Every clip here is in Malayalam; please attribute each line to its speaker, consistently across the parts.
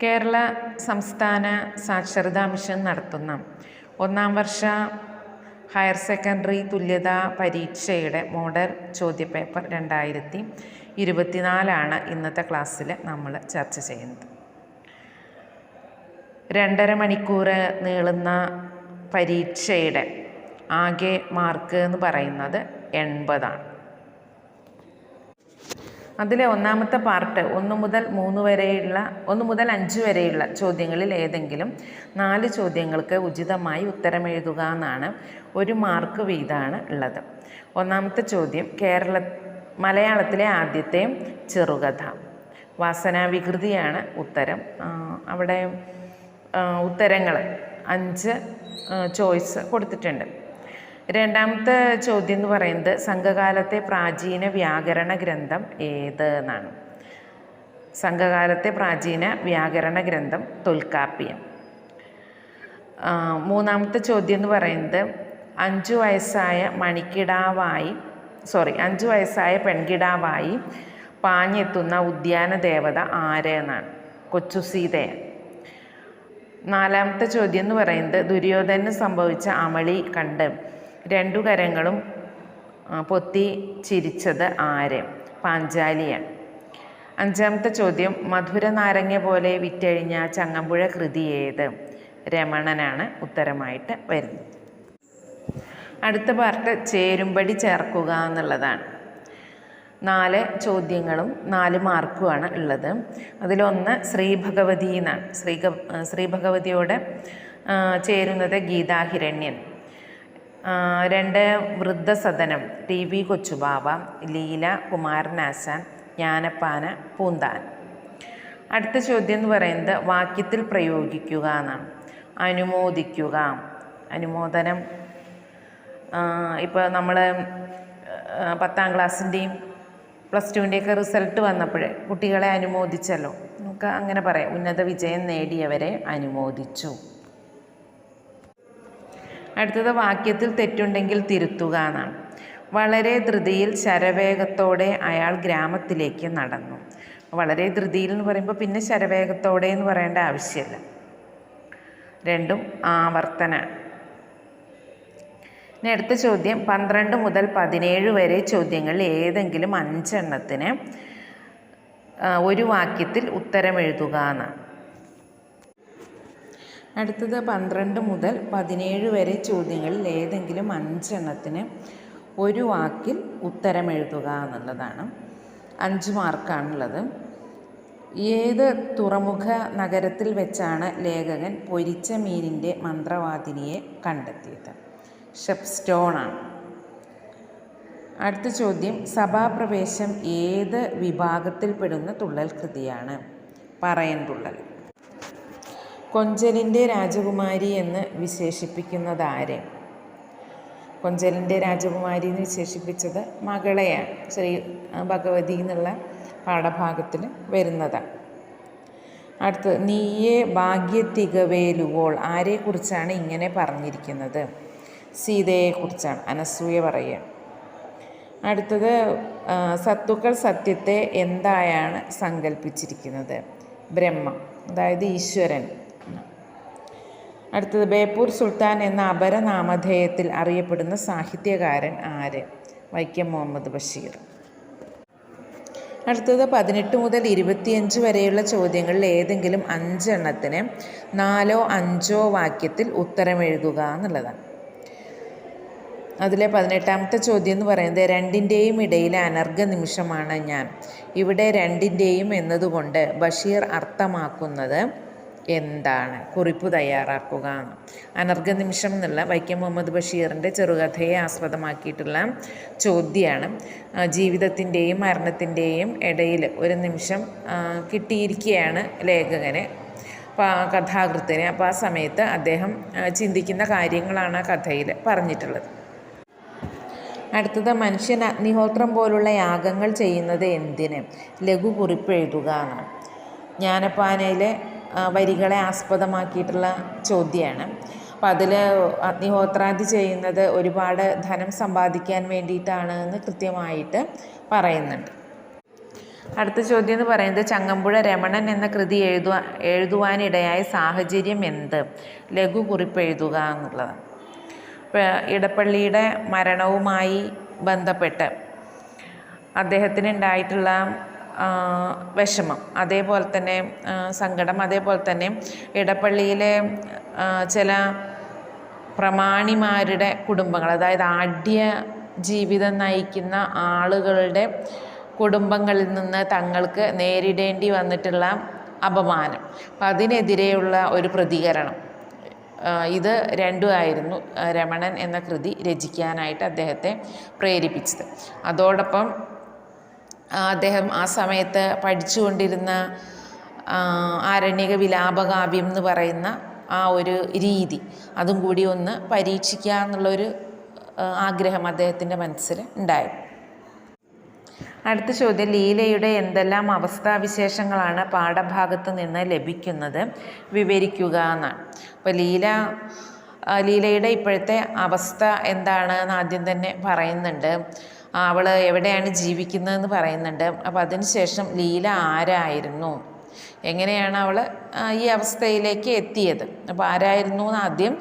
Speaker 1: കേരള സംസ്ഥാന സാക്ഷരതാ മിഷൻ നടത്തുന്ന ഒന്നാം വർഷ ഹയർ സെക്കൻഡറി തുല്യതാ പരീക്ഷയുടെ മോഡൽ ചോദ്യപേപ്പർ 2024 ഇന്നത്തെ ക്ലാസ്സിൽ നമ്മൾ ചർച്ച ചെയ്യുന്നത്. 2.5 മണിക്കൂർ നീളുന്ന പരീക്ഷയുടെ ആകെ മാർക്ക് എന്ന് പറയുന്നത് 80 ആണ്. അതിലെ ഒന്നാമത്തെ പാർട്ട് 1 മുതൽ 5 വരെയുള്ള ചോദ്യങ്ങളിൽ ഏതെങ്കിലും 4 ചോദ്യങ്ങൾക്ക് ഉചിതമായി ഉത്തരമെഴുതുക എന്നാണ്. 1 മാർക്ക് വീതമാണ് ഉള്ളത്. ഒന്നാമത്തെ ചോദ്യം, മലയാളത്തിലെ ആദ്യത്തെ ചെറുകഥ. വാസനാവികൃതിയാണ് ഉത്തരം. അവിടെ ഉത്തരങ്ങൾ 5 ചോയ്സ് കൊടുത്തിട്ടുണ്ട്. രണ്ടാമത്തെ ചോദ്യം എന്ന് പറയുന്നത് സംഘകാലത്തെ പ്രാചീന വ്യാകരണ ഗ്രന്ഥം ഏത് എന്നാണ്. സംഘകാലത്തെ പ്രാചീന വ്യാകരണ ഗ്രന്ഥം തൊൽക്കാപ്പിയം. മൂന്നാമത്തെ ചോദ്യം എന്ന് പറയുന്നത് 5 വയസ്സായ പെൺകിടാവായി പാഞ്ഞെത്തുന്ന ഉദ്യാന ദേവത ആര് എന്നാണ്. കൊച്ചുസീതയാണ്. നാലാമത്തെ ചോദ്യം എന്ന് പറയുന്നത് ദുര്യോധനന് സംഭവിച്ച അമളി കണ്ട് 2 കരങ്ങളും പൊത്തി ചിരിച്ചത് ആര്. പാഞ്ചാലിയാണ്. അഞ്ചാമത്തെ ചോദ്യം, മധുര നാരങ്ങ പോലെ വിറ്റഴിഞ്ഞ ചങ്ങമ്പുഴ കൃതി ഏത്. രമണനാണ് ഉത്തരമായിട്ട് വരുന്നത്. അടുത്ത പാർട്ട് ചേരുംപടി ചേർക്കുക എന്നുള്ളതാണ്. 4 ചോദ്യങ്ങളും 4 മാർക്കുമാണ് ഉള്ളത്. അതിലൊന്ന് ശ്രീഭഗവതി എന്നാണ്. ശ്രീഭഗവതിയോട് ചേരുന്നത് ഗീതാഹിരണ്യൻ. 2 വൃദ്ധസദനം TV കൊച്ചുബാബ, ലീല കുമാരനാശാൻ, ജ്ഞാനപ്പാന, പൂന്താൻ. അടുത്ത ചോദ്യം എന്ന് പറയുന്നത് വാക്യത്തിൽ പ്രയോഗിക്കുക എന്നാണ്. അനുമോദിക്കുക. അനുമോദനം ഇപ്പോൾ നമ്മൾ 10ാം ക്ലാസ്സിൻ്റെയും +2ൻ്റെയൊക്കെ റിസൾട്ട് വന്നപ്പോൾ കുട്ടികളെ അനുമോദിച്ചല്ലോ. നമുക്ക് അങ്ങനെ പറയാം, ഉന്നത വിജയം നേടിയവരെ അനുമോദിച്ചു. അടുത്തത് വാക്യത്തിൽ തെറ്റുണ്ടെങ്കിൽ തിരുത്തുക എന്നാണ്. വളരെ ധൃതിയിൽ ശരവേഗത്തോടെ അയാൾ ഗ്രാമത്തിലേക്ക് നടന്നു. വളരെ ധൃതിയിൽ എന്ന് പറയുമ്പോൾ പിന്നെ ശരവേഗത്തോടെ എന്ന് പറയേണ്ട ആവശ്യമില്ല. രണ്ടും ആവർത്തനമാണ്. ഇനി അടുത്ത ചോദ്യം, 12 മുതൽ 17 വരെ ചോദ്യങ്ങളിൽ ഏതെങ്കിലും 5 എണ്ണത്തിന് ഒരു വാക്യത്തിൽ ഉത്തരമെഴുതുക എന്നാണ്. അടുത്തത് 12 മുതൽ 17 വരെ ചോദ്യങ്ങളിൽ ഏതെങ്കിലും 5 എണ്ണത്തിന് ഒരു വാക്കിൽ ഉത്തരമെഴുതുക എന്നുള്ളതാണ്. 5 മാർക്കാണുള്ളത്. ഏത് തുറമുഖ നഗരത്തിൽ വെച്ചാണ് ലേഖകൻ പൊരിച്ച മീനിൻ്റെ മന്ത്രവാദിനിയെ കണ്ടെത്തിയത്. ഷെപ്സ്റ്റോണാണ്. അടുത്ത ചോദ്യം, സഭാപ്രവേശം ഏത് വിഭാഗത്തിൽപ്പെടുന്ന തുള്ളൽ കൃതിയാണ്. പറയൻ തുള്ളൽ. കൊഞ്ചലിൻ്റെ രാജകുമാരി എന്ന് വിശേഷിപ്പിക്കുന്നത് ആരെ. കൊഞ്ചലിൻ്റെ രാജകുമാരി എന്ന് വിശേഷിപ്പിച്ചത് മകളെയാണ്. ശ്രീ ഭഗവതി എന്നുള്ള പാഠഭാഗത്തിൽ വരുന്നതാണ്. അടുത്തത്, നീയെ ഭാഗ്യത്തികവേലുവോൾ ആരെക്കുറിച്ചാണ് ഇങ്ങനെ പറഞ്ഞിരിക്കുന്നത്. സീതയെക്കുറിച്ചാണ്. അനസൂയ പറയുക. അടുത്തത്, സത്തുക്കൾ സത്യത്തെ എന്തായാണ് സങ്കല്പിച്ചിരിക്കുന്നത്. ബ്രഹ്മം, അതായത് ഈശ്വരൻ. അടുത്തത്, ബേപ്പൂർ സുൽത്താൻ എന്ന അപരനാമധേയത്തിൽ അറിയപ്പെടുന്ന സാഹിത്യകാരൻ ആര്. വൈക്കം മുഹമ്മദ് ബഷീർ. അടുത്തത് 18 മുതൽ 25 വരെയുള്ള ചോദ്യങ്ങളിൽ ഏതെങ്കിലും 5 എണ്ണത്തിന് 4ഓ 5ഓ വാക്യത്തിൽ ഉത്തരമെഴുതുക എന്നുള്ളതാണ്. അതിലെ 18ാമത്തെ ചോദ്യം എന്ന് പറയുന്നത് 2ൻ്റെയും ഇടയിലെ അനർഘ നിമിഷമാണ് ഞാൻ. ഇവിടെ 2ൻ്റെയും എന്നതുകൊണ്ട് ബഷീർ അർത്ഥമാക്കുന്നത് എന്താണ്. കുറിപ്പ് തയ്യാറാക്കുക. അനർഘ നിമിഷം എന്നുള്ള വൈക്കം മുഹമ്മദ് ബഷീറിൻ്റെ ചെറുകഥയെ ആസ്പദമാക്കിയിട്ടുള്ള ചോദ്യമാണ്. ജീവിതത്തിൻ്റെയും മരണത്തിൻ്റെയും ഇടയിൽ ഒരു നിമിഷം കിട്ടിയിരിക്കുകയാണ് ലേഖകന്, കഥാകൃത്തിന്. അപ്പോൾ ആ സമയത്ത് അദ്ദേഹം ചിന്തിക്കുന്ന കാര്യങ്ങളാണ് ആ കഥയിൽ പറഞ്ഞിട്ടുള്ളത്. അടുത്തത്, മനുഷ്യൻ അഗ്നിഹോത്രം പോലുള്ള യാഗങ്ങൾ ചെയ്യുന്നത് എന്തിന്. ലഘു കുറിപ്പ് എഴുതുക എന്നാണ്. ജ്ഞാനപ്പാനയിലെ വരികളെ ആസ്പദമാക്കിയിട്ടുള്ള ചോദ്യമാണ്. അപ്പോൾ അതിൽ അഗ്നിഹോത്രാദി ചെയ്യുന്നത് ഒരുപാട് ധനം സമ്പാദിക്കാൻ വേണ്ടിയിട്ടാണ് എന്ന് കൃത്യമായിട്ട് പറയുന്നുണ്ട്. അടുത്ത ചോദ്യം എന്ന് പറയുന്നത് ചങ്ങമ്പുഴ രമണൻ എന്ന കൃതി എഴുതുവാനിടയായ സാഹചര്യം എന്ത്? ലഘു കുറിപ്പ് എഴുതുക എന്നുള്ളതാണ്. ഇപ്പോൾ ഇടപ്പള്ളിയുടെ മരണവുമായി ബന്ധപ്പെട്ട് അദ്ദേഹത്തിന് ഉണ്ടായിട്ടുള്ള വിഷമം, അതേപോലെ തന്നെ സങ്കടം, അതേപോലെ തന്നെ ഇടപ്പള്ളിയിലെ ചില പ്രമാണിമാരുടെ കുടുംബങ്ങൾ, അതായത് ആഢ്യ ജീവിതം നയിക്കുന്ന ആളുകളുടെ കുടുംബങ്ങളിൽ നിന്ന് തങ്ങൾക്ക് നേരിടേണ്ടി വന്നിട്ടുള്ള അപമാനം, അപ്പം അതിനെതിരെയുള്ള ഒരു പ്രതികരണം, ഇത് രണ്ടുമായിരുന്നു രമണൻ എന്ന കൃതി രചിക്കാനായിട്ട് അദ്ദേഹത്തെ പ്രേരിപ്പിച്ചത്. അതോടൊപ്പം അദ്ദേഹം ആ സമയത്ത് പഠിച്ചുകൊണ്ടിരുന്ന ആരണ്യക വിലാപകാവ്യം എന്ന് പറയുന്ന ആ ഒരു രീതി, അതും കൂടി ഒന്ന് പരീക്ഷിക്കുക എന്നുള്ളൊരു ആഗ്രഹം അദ്ദേഹത്തിൻ്റെ മനസ്സിൽ ഉണ്ടായിരുന്നു. അടുത്ത ചോദ്യം, ലീലയുടെ എന്തെല്ലാം അവസ്ഥാവിശേഷങ്ങളാണ് പാഠഭാഗത്ത് നിന്ന് ലഭിക്കുന്നത്? വിവരിക്കുക എന്നാണ്. അപ്പോൾ ലീലയുടെ ഇപ്പോഴത്തെ അവസ്ഥ എന്താണെന്ന് ആദ്യം തന്നെ പറയുന്നുണ്ട്. അവൾ എവിടെയാണ് ജീവിക്കുന്നതെന്ന് പറയുന്നുണ്ട്. അപ്പോൾ അതിനുശേഷം ലീല ആരായിരുന്നു, എങ്ങനെയാണ് അവൾ ഈ അവസ്ഥയിലേക്ക് എത്തിയത്, അപ്പോൾ ആരായിരുന്നു എന്ന് ആദ്യം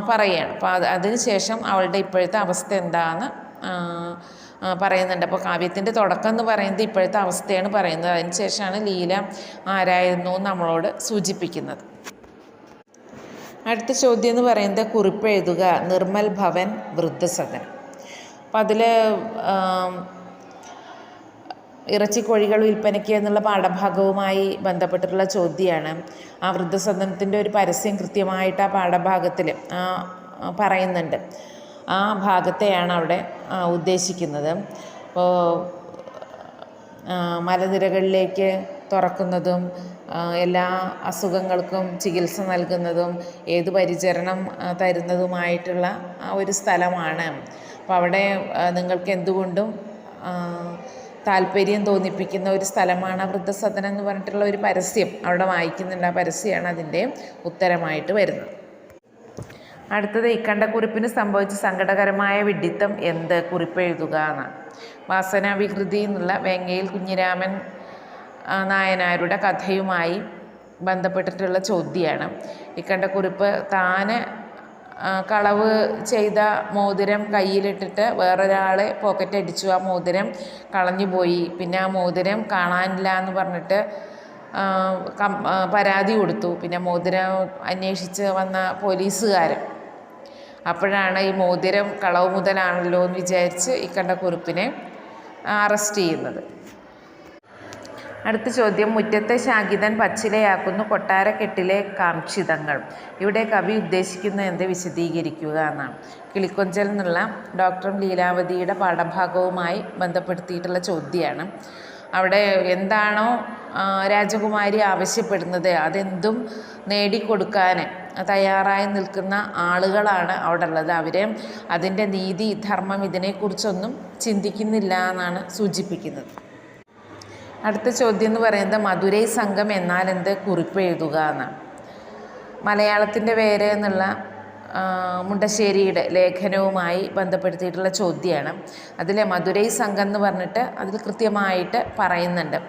Speaker 1: പറയുകയാണ്. അപ്പോൾ അതിനുശേഷം അവളുടെ ഇപ്പോഴത്തെ അവസ്ഥ എന്താണെന്ന് പറയുന്നുണ്ട്. അപ്പോൾ കാവ്യത്തിൻ്റെ തുടക്കം എന്ന് പറയുന്നത് ഇപ്പോഴത്തെ അവസ്ഥയാണ് പറയുന്നത്. അതിനുശേഷമാണ് ലീല ആരായിരുന്നു നമ്മളോട് സൂചിപ്പിക്കുന്നത്. അടുത്ത ചോദ്യം എന്ന് പറയുന്നത് കുറിപ്പ് എഴുതുക, നിർമ്മൽ ഭവൻ വൃദ്ധസദനം. അപ്പം അതിൽ ഇറച്ചിക്കോഴികൾ വിൽപ്പനയ്ക്ക് എന്നുള്ള പാഠഭാഗവുമായി ബന്ധപ്പെട്ടിട്ടുള്ള ചോദ്യമാണ്. ആ വൃദ്ധസദനത്തിൻ്റെ ഒരു പരസ്യം കൃത്യമായിട്ട് ആ പാഠഭാഗത്തിൽ പറയുന്നുണ്ട്. ആ ഭാഗത്തെയാണ് അവിടെ ഉദ്ദേശിക്കുന്നത്. അപ്പോൾ മലനിരകളിലേക്ക് തുറക്കുന്നതും എല്ലാ അസുഖങ്ങൾക്കും ചികിത്സ നൽകുന്നതും ഏത് പരിചരണം തരുന്നതുമായിട്ടുള്ള ആ ഒരു സ്ഥലമാണ്. അപ്പോൾ അവിടെ നിങ്ങൾക്ക് എന്തുകൊണ്ടും താല്പര്യം തോന്നിപ്പിക്കുന്ന ഒരു സ്ഥലമാണ് വൃദ്ധസദനം എന്ന് പറഞ്ഞിട്ടുള്ള ഒരു പരസ്യം അവിടെ വായിക്കുന്നുണ്ട്. ആ പരസ്യമാണ് അതിൻ്റെ ഉത്തരമായിട്ട് വരുന്നത്. അടുത്തത്, ഇക്കണ്ട കുറിപ്പിന് സംഭവിച്ച സങ്കടകരമായ വിഡ്ഢിത്തം എന്ത്? കുറിപ്പ് എഴുതുക എന്നാണ്. വാസനാവികൃതി എന്നുള്ള വേങ്ങയിൽ കുഞ്ഞിരാമൻ നായനാരുടെ കഥയുമായി ബന്ധപ്പെട്ടിട്ടുള്ള ചോദ്യമാണ്. ഇക്കണ്ട കുറിപ്പ് താന് കളവ് ചെയ്ത മോതിരം കയ്യിലിട്ടിട്ട് വേറൊരാളെ പോക്കറ്റ് അടിച്ചു, ആ മോതിരം കളഞ്ഞുപോയി. പിന്നെ ആ മോതിരം കാണാനില്ല എന്ന് പറഞ്ഞിട്ട് പരാതി കൊടുത്തു. പിന്നെ മോതിരം അന്വേഷിച്ച് വന്ന പോലീസുകാരൻ അപ്പോഴാണ് ഈ മോതിരം കളവ് മുതലാണല്ലോ എന്ന് വിചാരിച്ച് ഇക്കണ്ട കുറിപ്പിനെ അറസ്റ്റ് ചെയ്യുന്നത്. അടുത്ത ചോദ്യം, മുറ്റത്തെ ശാങ്കിതൻ പച്ചിലയാക്കുന്നു കൊട്ടാരക്കെട്ടിലെ കാംക്ഷിതങ്ങൾ. ഇവിടെ കവി ഉദ്ദേശിക്കുന്നത് എന്ത്? വിശദീകരിക്കുക എന്നാണ്. കിളിക്കൊഞ്ചൽ എന്നുള്ള ഡോക്ടർ ലീലാവതിയുടെ പാഠഭാഗവുമായി ബന്ധപ്പെടുത്തിയിട്ടുള്ള ചോദ്യമാണ്. അവിടെ എന്താണോ രാജകുമാരി ആവശ്യപ്പെടുന്നത് അതെന്തും നേടിക്കൊടുക്കാൻ തയ്യാറായി നിൽക്കുന്ന ആളുകളാണ് അവിടെ ഉള്ളത്. അവർ അതിൻ്റെ നീതി ധർമ്മം ഇതിനെക്കുറിച്ചൊന്നും ചിന്തിക്കുന്നില്ല എന്നാണ് സൂചിപ്പിക്കുന്നത്. അടുത്ത ചോദ്യം എന്ന് പറയുന്നത് മധുരൈ സംഘം എന്നാൽ എന്ത്? കുറിപ്പ് എഴുതുക എന്നാണ്. മലയാളത്തിൻ്റെ വേര് എന്നുള്ള മുണ്ടശ്ശേരിയുടെ ലേഖനവുമായി ബന്ധപ്പെടുത്തിയിട്ടുള്ള ചോദ്യമാണ്. അതിൽ മധുരൈ സംഘം എന്ന് പറഞ്ഞിട്ട് അതിൽ കൃത്യമായിട്ട് പറയുന്നുണ്ട്.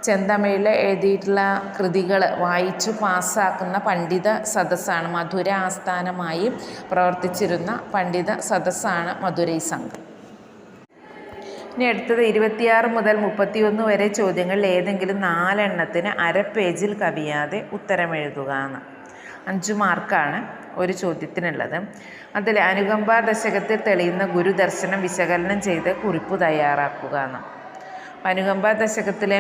Speaker 1: ചെന്തമിഴിൽ എഴുതിയിട്ടുള്ള കൃതികൾ വായിച്ചു പാസ്സാക്കുന്ന പണ്ഡിത സദസ്സാണ്, മധുര ആസ്ഥാനമായി പ്രവർത്തിച്ചിരുന്ന പണ്ഡിത സദസ്സാണ് മധുരൈ സംഘം. ഇനി അടുത്തത് 26 മുതൽ 31 വരെ ചോദ്യങ്ങളിൽ ഏതെങ്കിലും 4 എണ്ണത്തിന് അര പേജിൽ കവിയാതെ ഉത്തരം എഴുതുക എന്ന്. 5 മാർക്കാണ് ഒരു ചോദ്യത്തിനുള്ളത്. അതിൽ അനുകമ്പ ദശകത്തിൽ തെളിയുന്ന ഗുരുദർശനം വിശകലനം ചെയ്ത് കുറിപ്പ് തയ്യാറാക്കുക എന്ന്. അനുകമ്പ ദശകത്തിലെ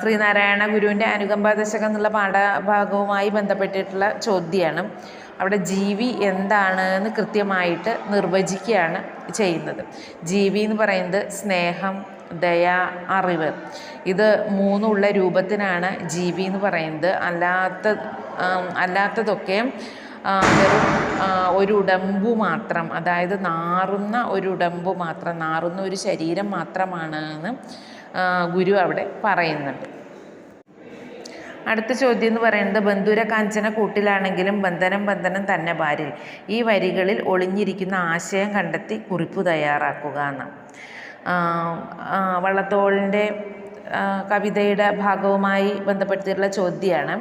Speaker 1: ശ്രീനാരായണ ഗുരുവിൻ്റെ അനുകമ്പ ദശകം എന്നുള്ള പാഠഭാഗവുമായി ബന്ധപ്പെട്ടിട്ടുള്ള ചോദ്യമാണ്. അവിടെ ജീവി എന്താണെന്ന് കൃത്യമായിട്ട് നിർവചിക്കുകയാണ് ചെയ്യുന്നത്. ജീവി എന്ന് പറയുന്നത് സ്നേഹം, ദയ, അറിവ്, ഇത് മൂന്നുള്ള രൂപത്തിനാണ് ജീവി എന്ന് പറയുന്നത്. അല്ലാത്തതൊക്കെ വെറും ഒരു ഉടമ്പു മാത്രം, അതായത് നാറുന്ന ഒരു ഉടമ്പു മാത്രം, നാറുന്ന ഒരു ശരീരം മാത്രമാണ് എന്ന് ഗുരു അവിടെ പറയുന്നുണ്ട്. അടുത്ത ചോദ്യം എന്ന് പറയുന്നത് ബന്ധുര കാഞ്ചന കൂട്ടിലാണെങ്കിലും ബന്ധനം ബന്ധനം തന്നെ ഭാര്യൽ. ഈ വരികളിൽ ഒളിഞ്ഞിരിക്കുന്ന ആശയം കണ്ടെത്തി കുറിപ്പ് തയ്യാറാക്കുക എന്നാണ്. വള്ളത്തോളിൻ്റെ കവിതയുടെ ഭാഗവുമായി ബന്ധപ്പെടുത്തിയിട്ടുള്ള ചോദ്യമാണ്.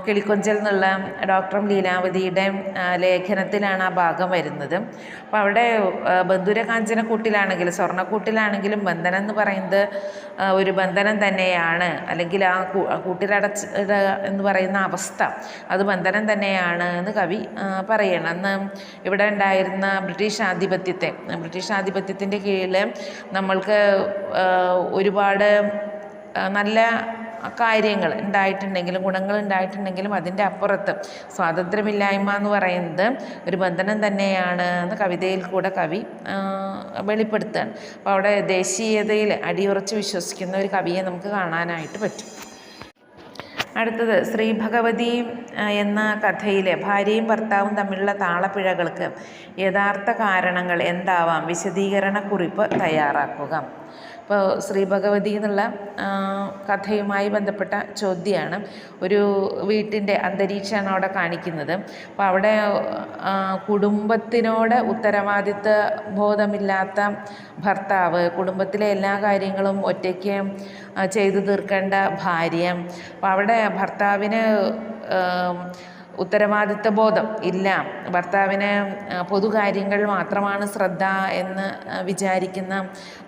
Speaker 1: കിളിക്കൊഞ്ചൽ എന്നുള്ള ഡോക്ടർ ലീലാവതിയുടെ ലേഖനത്തിലാണ് ആ ഭാഗം വരുന്നത്. അപ്പോൾ അവിടെ ബന്ധുരകാഞ്ചനക്കൂട്ടിലാണെങ്കിലും സ്വർണ്ണക്കൂട്ടിലാണെങ്കിലും ബന്ധനം എന്ന് പറയുന്നത് ഒരു ബന്ധനം തന്നെയാണ്, അല്ലെങ്കിൽ ആ കൂട്ടിലടച്ച് എന്ന് പറയുന്ന അവസ്ഥ അത് ബന്ധനം തന്നെയാണ് എന്ന് കവി പറയണം. അന്ന് ഇവിടെ ഉണ്ടായിരുന്ന ബ്രിട്ടീഷ് ആധിപത്യത്തിൻ്റെ കീഴിൽ നമ്മൾക്ക് ഒരുപാട് നല്ല കാര്യങ്ങൾ ഉണ്ടായിട്ടുണ്ടെങ്കിലും ഗുണങ്ങൾ ഉണ്ടായിട്ടുണ്ടെങ്കിലും അതിൻ്റെ അപ്പുറത്ത് സ്വാതന്ത്ര്യമില്ലായ്മ എന്ന് പറയുന്നത് ഒരു ബന്ധനം തന്നെയാണ് എന്ന് കവിതയിൽ കൂടെ കവി വെളിപ്പെടുത്തുകയാണ്. അപ്പോൾ അവിടെ ദേശീയതയിൽ അടിയുറച്ച് വിശ്വസിക്കുന്ന ഒരു കവിയെ നമുക്ക് കാണാനായിട്ട് പറ്റും. അടുത്തത് ശ്രീ ഭഗവതി എന്ന കഥയിലെ ഭാര്യയും ഭർത്താവും തമ്മിലുള്ള താളപ്പിഴകൾക്ക് യഥാർത്ഥ കാരണങ്ങൾ എന്താവാം? വിശദീകരണക്കുറിപ്പ് തയ്യാറാക്കുക. ഇപ്പോൾ ശ്രീ ഭഗവതി എന്നുള്ള കഥയുമായി ബന്ധപ്പെട്ട ചോദ്യമാണ്. ഒരു വീട്ടിൻ്റെ അന്തരീക്ഷമാണ് അവിടെ കാണിക്കുന്നത്. അപ്പോൾ അവിടെ കുടുംബത്തിനോട് ഉത്തരവാദിത്വ ബോധമില്ലാത്ത ഭർത്താവ്, കുടുംബത്തിലെ എല്ലാ കാര്യങ്ങളും ഒറ്റയ്ക്ക് ചെയ്തു തീർക്കേണ്ട ഭാര്യ. അപ്പോൾ അവിടെ ഭർത്താവിന് ഉത്തരവാദിത്വ ബോധം ഇല്ല, ഭർത്താവിന് പൊതുകാര്യങ്ങൾ മാത്രമാണ് ശ്രദ്ധ എന്ന് വിചാരിക്കുന്ന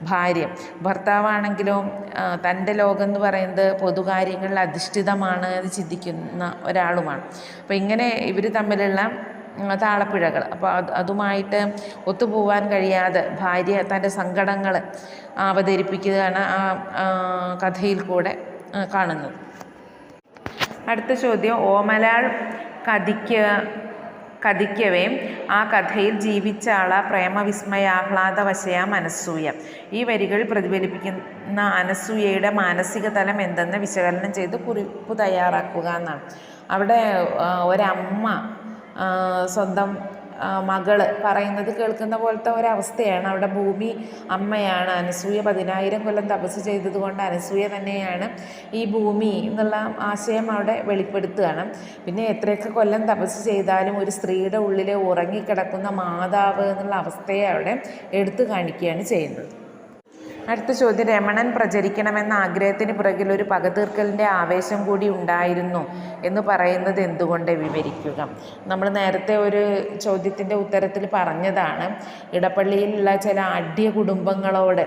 Speaker 1: ഭാര്യ. ഭർത്താവാണെങ്കിലോ തൻ്റെ ലോകം എന്ന് പറയുന്നത് പൊതുകാര്യങ്ങളിൽ അധിഷ്ഠിതമാണ് എന്ന് ചിന്തിക്കുന്ന ഒരാളുമാണ്. അപ്പോൾ ഇങ്ങനെ ഇവർ തമ്മിലുള്ള താളപ്പിഴകൾ, അപ്പോൾ അതുമായിട്ട് ഒത്തുപോകാൻ കഴിയാതെ ഭാര്യ തൻ്റെ സങ്കടങ്ങൾ അവതരിപ്പിക്കുകയാണ് ആ കഥയിൽ കൂടെ കാണുന്നത്. അടുത്ത ചോദ്യം, ഓമലാൾ കഥിക്കവേ ആ കഥയിൽ ജീവിച്ച ആള പ്രേമവിസ്മയാഹ്ലാദവശയാ അനസൂയ. ഈ വരികൾ പ്രതിഫലിപ്പിക്കുന്ന അനസൂയയുടെ മാനസിക തലം എന്തെന്ന് വിശകലനം ചെയ്ത് കുറിപ്പ് തയ്യാറാക്കുക എന്നാണ്. അവിടെ ഒരമ്മ സ്വന്തം മകള് പറയുന്നത് കേൾക്കുന്ന പോലത്തെ ഒരവസ്ഥയാണ്. അവിടെ ഭൂമി അമ്മയാണ്. അനസൂയ 10,000 കൊല്ലം തപസ് ചെയ്തതുകൊണ്ട് അനസൂയ തന്നെയാണ് ഈ ഭൂമി എന്നുള്ള ആശയം അവിടെ വെളിപ്പെടുത്തുകയാണ്. പിന്നെ എത്രയൊക്കെ കൊല്ലം തപസ് ചെയ്താലും ഒരു സ്ത്രീയുടെ ഉള്ളിൽ ഉറങ്ങിക്കിടക്കുന്ന മാതാവ് എന്നുള്ള അവസ്ഥയെ അവിടെ എടുത്തു കാണിക്കുകയാണ് ചെയ്യുന്നത്. അടുത്ത ചോദ്യം, രമണൻ പ്രചരിക്കണമെന്ന ആഗ്രഹത്തിന് പുറകിൽ ഒരു പകതീർക്കലിൻ്റെ ആവേശം കൂടി ഉണ്ടായിരുന്നു എന്ന് പറയുന്നത് എന്തുകൊണ്ട്? വിവരിക്കുക. നമ്മൾ നേരത്തെ ഒരു ചോദ്യത്തിൻ്റെ ഉത്തരത്തിൽ പറഞ്ഞതാണ്, ഇടപ്പള്ളിയിലുള്ള ചില അഢ്യ കുടുംബങ്ങളോട്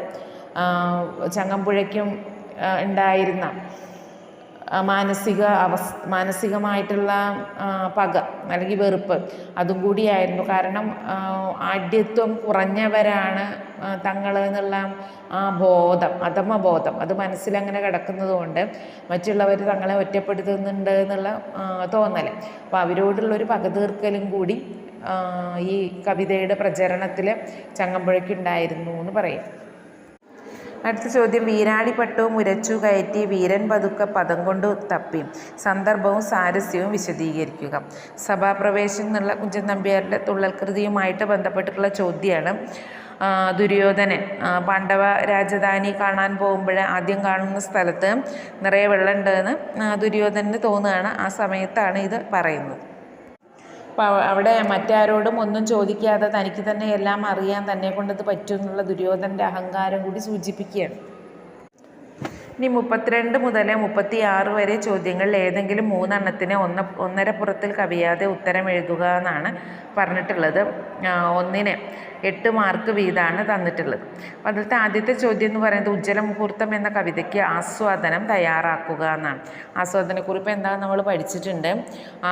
Speaker 1: ചങ്ങമ്പുഴയ്ക്കും ഉണ്ടായിരുന്ന മാനസികമായിട്ടുള്ള പക അല്ലെങ്കിൽ വെറുപ്പ് അതും കൂടിയായിരുന്നു. കാരണം ആഢ്യത്വം കുറഞ്ഞവരാണ് തങ്ങൾ എന്നുള്ള ആ ബോധം, അധമബോധം അത് മനസ്സിലങ്ങനെ കിടക്കുന്നത് കൊണ്ട് മറ്റുള്ളവർ തങ്ങളെ ഒറ്റപ്പെടുത്തുന്നുണ്ട് എന്നുള്ള തോന്നൽ. അപ്പോൾ അവരോടുള്ളൊരു പകതീർക്കലും കൂടി ഈ കവിതയുടെ പ്രചരണത്തിൽ ചങ്ങമ്പുഴയ്ക്കുണ്ടായിരുന്നു എന്ന് പറയും. അടുത്ത ചോദ്യം, വീരാളിപ്പട്ടവും ഉരച്ചു കയറ്റി വീരൻ പതുക്കെ പദം കൊണ്ട് തപ്പി. സന്ദർഭവും സാരസ്യവും വിശദീകരിക്കുക. സഭാപ്രവേശം എന്നുള്ള കുഞ്ചൻ നമ്പ്യാരുടെ തുള്ളൽകൃതിയുമായിട്ട് ബന്ധപ്പെട്ടിട്ടുള്ള ചോദ്യമാണ്. ദുര്യോധനൻ പാണ്ഡവ രാജധാനി കാണാൻ പോകുമ്പോൾ ആദ്യം കാണുന്ന സ്ഥലത്ത് നിറയെ വെള്ളമുണ്ടെന്ന് ദുര്യോധനന് തോന്നുകയാണ്. ആ സമയത്താണ് ഇത് പറയുന്നത്. അപ്പോൾ അവിടെ മറ്റാരോടും ഒന്നും ചോദിക്കാതെ തനിക്ക് തന്നെ എല്ലാം അറിയാൻ തന്നെ കൊണ്ടത് പറ്റും എന്നുള്ള ദുര്യോധനൻ്റെ അഹങ്കാരം കൂടി സൂചിപ്പിക്കുകയാണ്. ഇനി 32 മുതൽ 36 വരെ ചോദ്യങ്ങളിൽ ഏതെങ്കിലും 3 എണ്ണത്തിന് ഒന്നരപ്പുറത്തിൽ കവിയാതെ ഉത്തരം എഴുതുക എന്നാണ് പറഞ്ഞിട്ടുള്ളത്. 1-ന് 8 മാർക്ക് വീതമാണ് തന്നിട്ടുള്ളത്. അപ്പോൾ അതിലത്തെ ആദ്യത്തെ ചോദ്യം എന്ന് പറയുന്നത് ഉജ്ജ്വല മുഹൂർത്തം എന്ന കവിതയ്ക്ക് ആസ്വാദനം തയ്യാറാക്കുക എന്നാണ്. ആസ്വാദനക്കുറിപ്പ് എന്താണെന്ന് നമ്മൾ പഠിച്ചിട്ടുണ്ട്.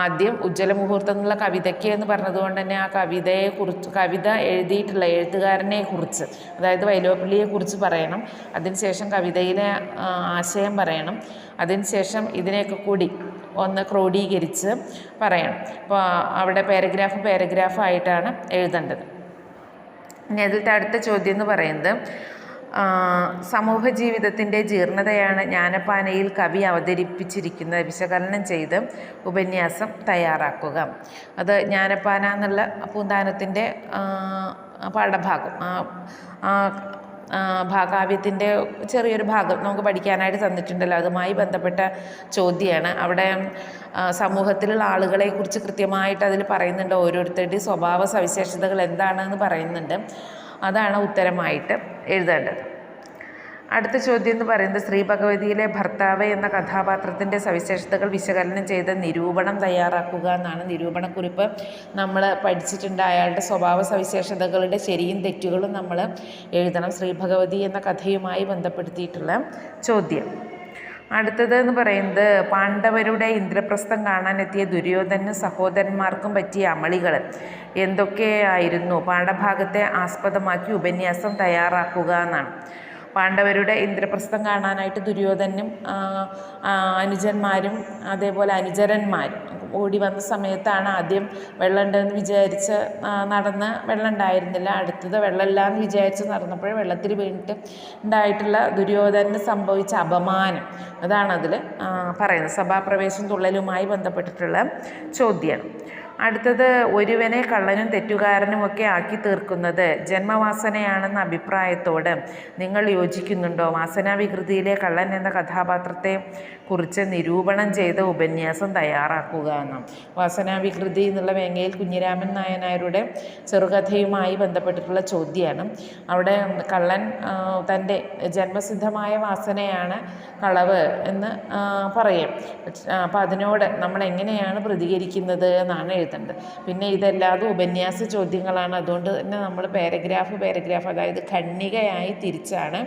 Speaker 1: ആദ്യം ഉജ്ജ്വല മുഹൂർത്തം എന്നുള്ള കവിതയ്ക്ക് എന്ന് പറഞ്ഞതുകൊണ്ട് തന്നെ ആ കവിത എഴുതിയിട്ടുള്ള എഴുത്തുകാരനെ കുറിച്ച്, അതായത് വൈലോപ്പിള്ളിയെക്കുറിച്ച് പറയണം. അതിനുശേഷം കവിതയിലെ ആശയം പറയണം. അതിനുശേഷം ഇതിനെയൊക്കെ കൂടി ഒന്ന് ക്രോഡീകരിച്ച് പറയണം. അപ്പോൾ അവിടെ പാരഗ്രാഫായിട്ടാണ് എഴുതേണ്ടത്. ഇനി അതിലത്തെ അടുത്ത ചോദ്യം എന്ന് പറയുന്നത് സമൂഹ ജീവിതത്തിൻ്റെ ജീർണതയാണ് ജ്ഞാനപ്പാനയിൽ കവി അവതരിപ്പിച്ചിരിക്കുന്നത്. വിശകലനം ചെയ്ത് ഉപന്യാസം തയ്യാറാക്കുക. അത് ജ്ഞാനപ്പാന എന്നുള്ള പൂന്താനത്തിൻ്റെ പാഠഭാഗം, കാവ്യത്തിൻ്റെ ചെറിയൊരു ഭാഗം നമുക്ക് പഠിക്കാനായിട്ട് തന്നിട്ടുണ്ടല്ലോ. അതുമായി ബന്ധപ്പെട്ട ചോദ്യമാണ്. അവിടെ സമൂഹത്തിലുള്ള ആളുകളെക്കുറിച്ച് കൃത്യമായിട്ട് അതിൽ പറയുന്നുണ്ട്. ഓരോരുത്തരുടെയും സ്വഭാവ സവിശേഷതകൾ എന്താണെന്ന് പറയുന്നുണ്ട്. അതാണ് ഉത്തരമായിട്ട് എഴുതേണ്ടത്. അടുത്ത ചോദ്യം എന്ന് പറയുന്നത് ശ്രീ ഭഗവതിയിലെ ഭർത്താവ് എന്ന കഥാപാത്രത്തിൻ്റെ സവിശേഷതകൾ വിശകലനം ചെയ്ത് നിരൂപണം തയ്യാറാക്കുക എന്നാണ്. നിരൂപണക്കുറിപ്പ് നമ്മൾ പഠിച്ചിട്ടുണ്ട്. അയാളുടെ സ്വഭാവ സവിശേഷതകളുടെ ശരിയും തെറ്റുകളും നമ്മൾ എഴുതണം. ശ്രീ ഭഗവതി എന്ന കഥയുമായി ബന്ധപ്പെടുത്തിയിട്ടുള്ള ചോദ്യം. അടുത്തത് എന്ന് പറയുന്നത് പാണ്ഡവരുടെ ഇന്ദ്രപ്രസ്ഥം കാണാനെത്തിയ ദുര്യോധനും സഹോദരന്മാർക്കും പറ്റിയ അമളികൾ എന്തൊക്കെയായിരുന്നു? പാഠഭാഗത്തെ ആസ്പദമാക്കി ഉപന്യാസം തയ്യാറാക്കുക എന്നാണ്. പാണ്ഡവരുടെ ഇന്ദ്രപ്രസ്ഥം കാണാനായിട്ട് ദുര്യോധനും അനുജന്മാരും അതേപോലെ അനുചരന്മാരും ഓടി വന്ന സമയത്താണ് ആദ്യം വെള്ളം ഉണ്ടെന്ന് വിചാരിച്ച് നടന്ന് വെള്ളം ഉണ്ടായിരുന്നില്ല. അടുത്തത് വെള്ളമില്ല എന്ന് വിചാരിച്ച് നടന്നപ്പോൾ വെള്ളത്തിൽ വീണിട്ട് ഉണ്ടായിട്ടുള്ള ദുര്യോധനന് സംഭവിച്ച അപമാനം, അതാണ് അതിൽ പറയുന്നത്. സഭാപ്രവേശം തുള്ളലുമായി ബന്ധപ്പെട്ടിട്ടുള്ള ചോദ്യമാണ്. അടുത്തത് ഒരുവനെ കള്ളനും തെറ്റുകാരനുമൊക്കെ ആക്കി തീർക്കുന്നത് ജന്മവാസനയാണെന്ന അഭിപ്രായത്തോട് നിങ്ങൾ യോജിക്കുന്നുണ്ടോ? വാസനാവികൃതിയിലെ കള്ളൻ എന്ന കഥാപാത്രത്തെ കുറിച്ച് നിരൂപണം ചെയ്ത ഉപന്യാസം തയ്യാറാക്കുക എന്നാണ്. വാസനാവികൃതി എന്നുള്ള വേങ്ങയിൽ കുഞ്ഞിരാമൻ നായനാരുടെ ചെറുകഥയുമായി ബന്ധപ്പെട്ടിട്ടുള്ള ചോദ്യമാണ്. അവിടെ കള്ളൻ തൻ്റെ ജന്മസിദ്ധമായ വാസനയാണ് കളവ് എന്ന് പറയും. അപ്പോൾ അതിനോട് നമ്മൾ എങ്ങനെയാണ് പ്രതികരിക്കുന്നത് എന്നാണ് എഴുതേണ്ടത്. പിന്നെ ഇതല്ലാതെ ഉപന്യാസ ചോദ്യങ്ങളാണ്. അതുകൊണ്ട് തന്നെ നമ്മൾ പാരഗ്രാഫ് അതായത് ഖണ്ഡികയായി തിരിച്ചാണ്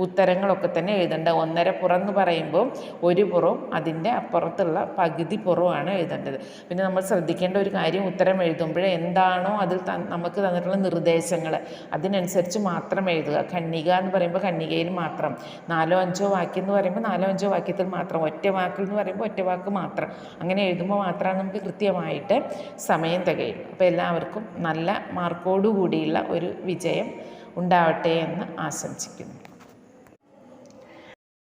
Speaker 1: ഉത്തരങ്ങളൊക്കെ തന്നെ എഴുതേണ്ടത്. 1.5 പുറം എന്ന് പറയുമ്പോൾ 1 പുറവും അതിൻ്റെ അപ്പുറത്തുള്ള പകുതി പുറവുമാണ് എഴുതേണ്ടത്. പിന്നെ നമ്മൾ ശ്രദ്ധിക്കേണ്ട ഒരു കാര്യം, ഉത്തരം എഴുതുമ്പോൾ എന്താണോ അതിൽ നമുക്ക് തന്നിട്ടുള്ള നിർദ്ദേശങ്ങൾ അതിനനുസരിച്ച് മാത്രം എഴുതുക. ഖണ്ഡിക എന്ന് പറയുമ്പോൾ ഖണ്ഡികയിൽ മാത്രം, 4-5 വാക്യം എന്ന് പറയുമ്പോൾ 4-5 വാക്യത്തിൽ മാത്രം, ഒറ്റ വാക്കിൽ എന്ന് പറയുമ്പോൾ ഒറ്റ വാക്ക് മാത്രം, അങ്ങനെ എഴുതുമ്പോൾ മാത്രമാണ് നമുക്ക് കൃത്യമായിട്ട് സമയം തികയും. അപ്പോൾ എല്ലാവർക്കും നല്ല മാർക്കോടുകൂടിയുള്ള ഒരു വിജയം ഉണ്ടാവട്ടെ എന്ന് ആശംസിക്കുന്നു.